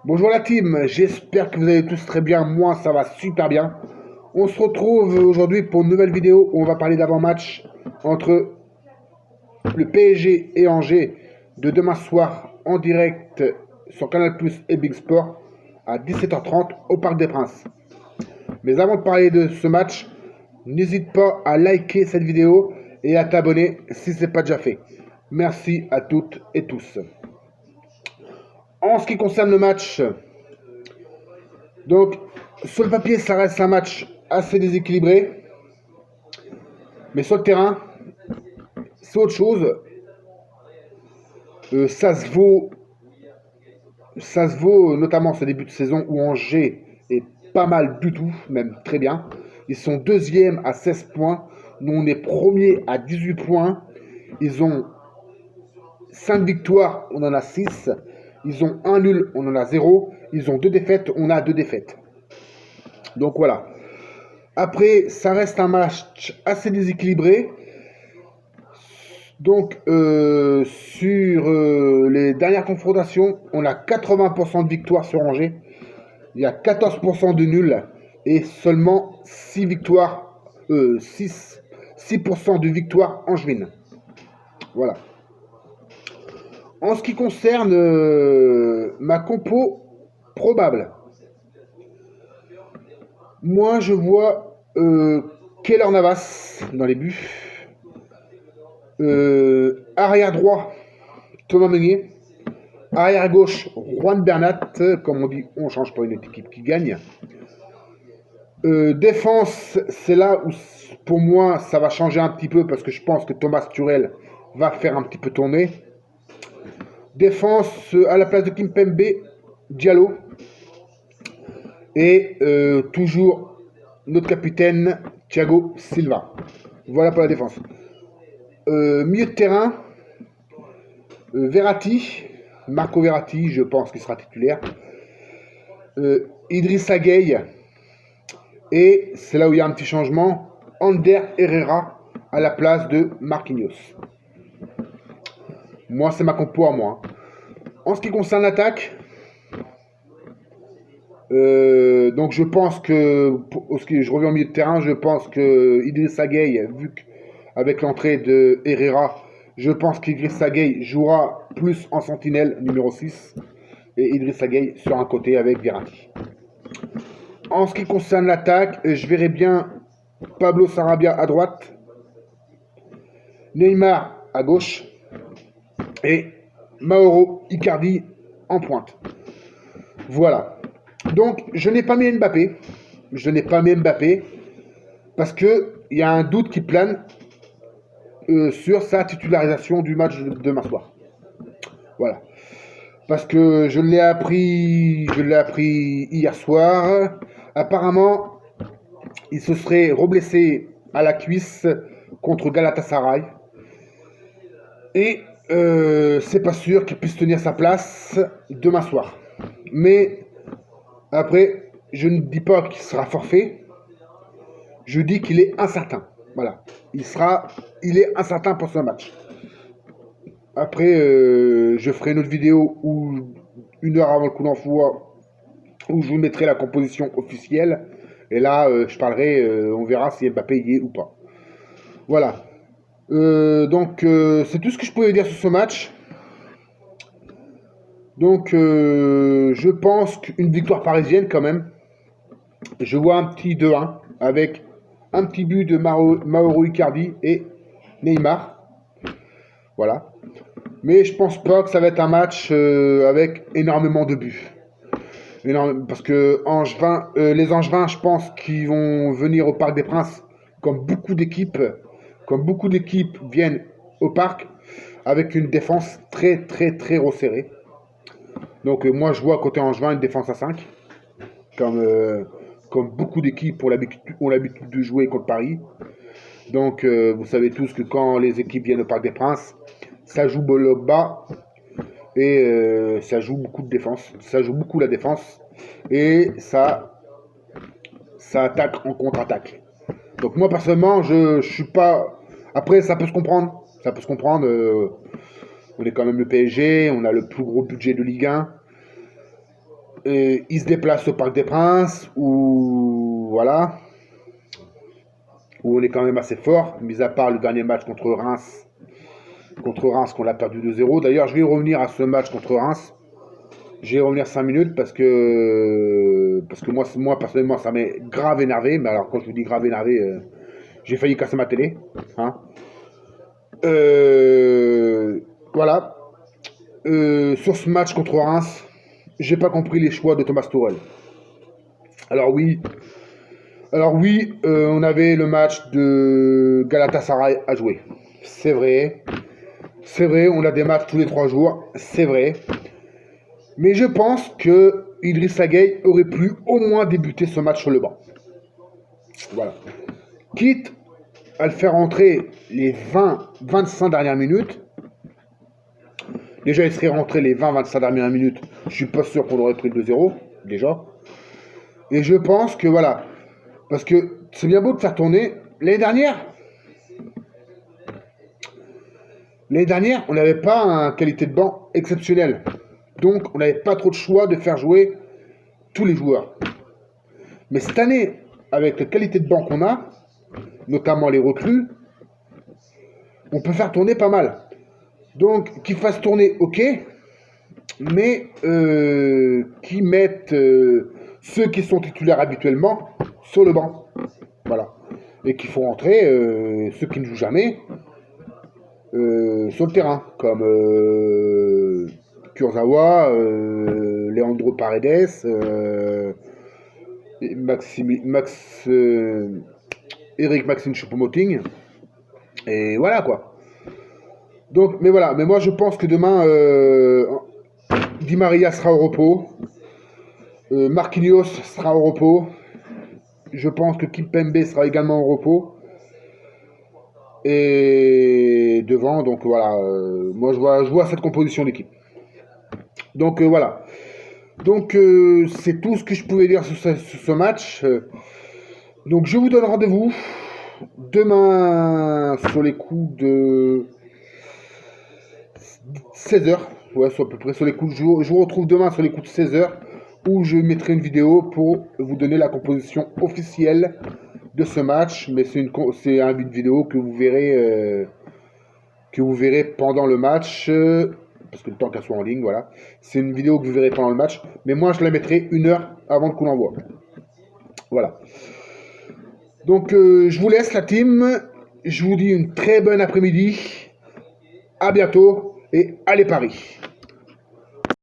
Bonjour la team, j'espère que vous allez tous très bien, moi ça va super bien. On se retrouve aujourd'hui pour une nouvelle vidéo où on va parler d'avant-match entre le PSG et Angers de demain soir en direct sur Canal Plus et Big Sport à 17h30 au Parc des Princes. Mais avant de parler de ce match, n'hésite pas à liker cette vidéo et à t'abonner si ce n'est pas déjà fait. Merci à toutes et tous. En ce qui concerne le match, donc, sur le papier, ça reste un match assez déséquilibré. Mais sur le terrain, c'est autre chose. Ça se vaut notamment ce début de saison où Angers est pas mal du tout, même très bien. Ils sont deuxième à 16 points. Nous, on est premier à 18 points. Ils ont 5 victoires, on en a 6. Ils ont un nul, on en a 0. Ils ont 2 défaites, on a 2 défaites. Donc voilà. Après, ça reste un match assez déséquilibré. Donc, sur les dernières confrontations, on a 80% de victoires sur Angers. Il y a 14% de nuls et seulement 6 victoires, 6% de victoires angevines. Voilà. En ce qui concerne ma compo probable, moi je vois Keylor Navas dans les buts. Arrière droit, Thomas Meunier. Arrière gauche, Juan Bernat. Comme on dit, on change pas une équipe qui gagne. Défense, c'est là où pour moi ça va changer un petit peu parce que je pense que Thomas Tuchel va faire un petit peu tourner. Défense à la place de Kimpembe, Diallo. Et toujours notre capitaine Thiago Silva. Voilà pour la défense. Milieu de terrain, Verratti, Marco Verratti, je pense qu'il sera titulaire. Idrissa Gueye. Et c'est là où il y a un petit changement. Ander Herrera à la place de Marquinhos. Moi, c'est ma compo à moi. En ce qui concerne l'attaque, donc je pense que, je reviens au milieu de terrain, je pense que Idrissa Gueye, vu qu'avec l'entrée de Herrera, je pense qu'Idrissa Gueye jouera plus en sentinelle numéro 6 et Idrissa Gueye sur un côté avec Verratti. En ce qui concerne l'attaque, je verrai bien Pablo Sarabia à droite, Neymar à gauche et Mauro Icardi en pointe. Voilà. Donc, je n'ai pas mis Mbappé. Je n'ai pas mis Mbappé parce qu'il y a un doute qui plane sur sa titularisation du match de demain soir. Voilà. Parce que je l'ai appris hier soir. Apparemment, il se serait reblessé à la cuisse contre Galatasaray. Et c'est pas sûr qu'il puisse tenir sa place demain soir. Mais après, je ne dis pas qu'il sera forfait. Je dis qu'il est incertain. Voilà. Il est incertain pour ce match. Après, je ferai une autre vidéo où, une heure avant le coup d'envoi, où je vous mettrai la composition officielle. Et là, je parlerai, on verra si Mbappé y est ou pas. Voilà. Donc, c'est tout ce que je pouvais dire sur ce match. Donc, je pense qu'une victoire parisienne quand même. Je vois un petit 2-1 avec un petit but de Mauro Icardi et Neymar. Voilà. Mais je pense pas que ça va être un match avec énormément de buts. Parce que les Angevins, je pense qu'ils vont venir au Parc des Princes comme beaucoup d'équipes viennent au parc avec une défense très très très resserrée. Donc moi je vois côté Angevin une défense à 5 comme beaucoup d'équipes ont l'habitude de jouer contre Paris. Donc vous savez tous que quand les équipes viennent au Parc des Princes, ça joue bas et ça joue beaucoup de défense, ça joue beaucoup la défense et ça attaque en contre-attaque. Donc moi personnellement, je suis pas. Après ça peut se comprendre, on est quand même le PSG, on a le plus gros budget de Ligue 1. il se déplace au Parc des Princes, où voilà, où on est quand même assez fort, mis à part le dernier match contre Reims qu'on a perdu 2-0. D'ailleurs, je vais revenir à ce match contre Reims. Je vais revenir 5 minutes parce que moi personnellement, ça m'est grave énervé. Mais alors, quand je vous dis grave énervé, j'ai failli casser ma télé. Hein. Voilà. Sur ce match contre Reims, j'ai pas compris les choix de Thomas Tuchel. Alors oui, on avait le match de Galatasaray à jouer. C'est vrai, on a des matchs tous les 3 jours, c'est vrai. Mais je pense que Idrissa Gueye aurait pu au moins débuter ce match sur le banc. Voilà. Quitte à le faire entrer les 20-25 dernières minutes. Déjà, il serait rentré les 20-25 dernières minutes. Je suis pas sûr qu'on aurait pris le 2-0, déjà. Et je pense que voilà. Parce que c'est bien beau de faire tourner. L'année dernière, on n'avait pas une qualité de banc exceptionnelle. Donc, on n'avait pas trop de choix de faire jouer tous les joueurs. Mais cette année, avec la qualité de banc qu'on a, notamment les recrues, on peut faire tourner pas mal. Donc, qu'ils fassent tourner, ok, mais qu'ils mettent ceux qui sont titulaires habituellement sur le banc. Voilà. Et qu'il faut rentrer ceux qui ne jouent jamais sur le terrain, comme Kurzawa, Leandro Paredes, Eric Maxime Choupo-Moting, et voilà quoi. Donc, mais voilà, mais moi je pense que demain, Di Maria sera au repos, Marquinhos sera au repos, je pense que Kimpembe sera également au repos. Et devant, donc voilà, moi je vois cette composition d'équipe. Donc voilà. Donc c'est tout ce que je pouvais dire sur ce match. Donc je vous donne rendez-vous demain sur les coups de 16h. Ouais, à peu près sur les coups. Je vous retrouve demain sur les coups de 16h où je mettrai une vidéo pour vous donner la composition officielle de ce match, mais c'est un vidéo que vous verrez pendant le match, parce que le temps qu'elle soit en ligne, voilà. C'est une vidéo que vous verrez pendant le match, mais moi je la mettrai 1 heure avant le coup d'envoi. Voilà. Donc je vous laisse la team, je vous dis une très bonne après-midi, à bientôt et allez Paris.